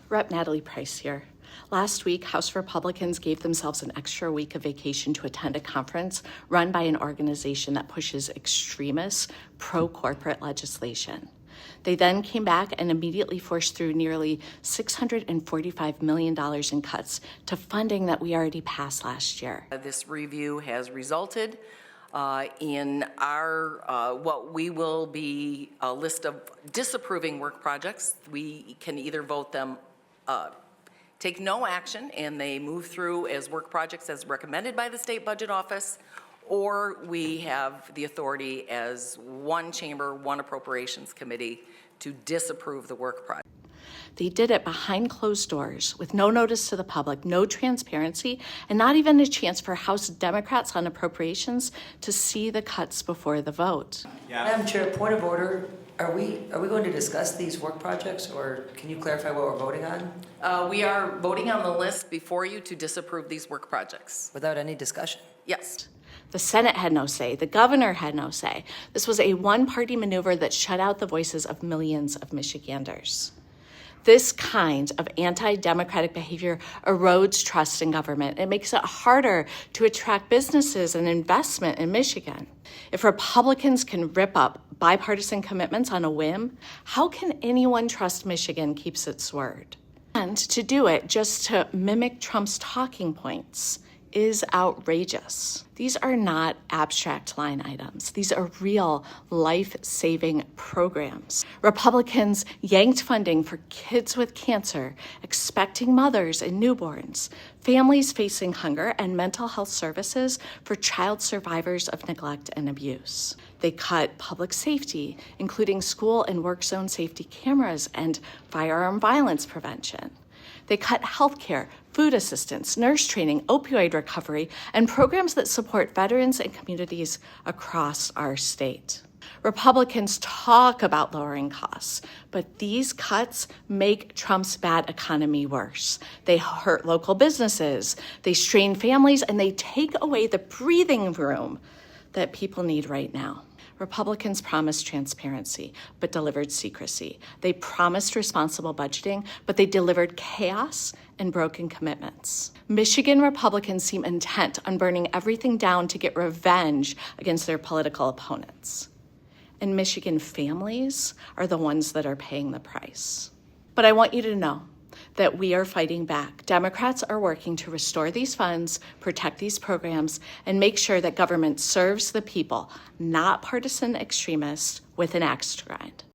Rep. Natalie Price here. Last week, House Republicans gave themselves an extra week of vacation to attend a conference run by an organization that pushes extremist, pro-corporate legislation. They then came back and immediately forced through nearly $645 million in cuts to funding that we already passed last year. This review has resulted in our what we will be a list of disapproving work projects. We can either vote them take no action and they move through as work projects as recommended by the State Budget Office, or we have the authority as one chamber, one appropriations committee to disapprove the work project. They did it behind closed doors with no notice to the public, no transparency, and not even a chance for House Democrats on appropriations to see the cuts before the vote. Yeah. Madam Chair, point of order. Are we going to discuss these work projects, or can you clarify what we're voting on? We are voting on the list before you to disapprove these work projects. Without any discussion? Yes. The Senate had no say. The governor had no say. This was a one-party maneuver that shut out the voices of millions of Michiganders. This kind of anti-democratic behavior erodes trust in government. It makes it harder to attract businesses and investment in Michigan. If Republicans can rip up bipartisan commitments on a whim, how can anyone trust Michigan keeps its word? And to do it just to mimic Trump's talking points is outrageous. These are not abstract line items. These are real life-saving programs. Republicans yanked funding for kids with cancer, expecting mothers and newborns, families facing hunger, and mental health services for child survivors of neglect and abuse. They cut public safety, including school and work zone safety cameras and firearm violence prevention. They cut healthcare, food assistance, nurse training, opioid recovery, and programs that support veterans and communities across our state. Republicans talk about lowering costs, but these cuts make Trump's bad economy worse. They hurt local businesses, they strain families, and they take away the breathing room that people need right now. Republicans promised transparency, but delivered secrecy. They promised responsible budgeting, but they delivered chaos and broken commitments. Michigan Republicans seem intent on burning everything down to get revenge against their political opponents. And Michigan families are the ones that are paying the price. But I want you to know that we are fighting back. Democrats are working to restore these funds, protect these programs, and make sure that government serves the people, not partisan extremists with an axe to grind.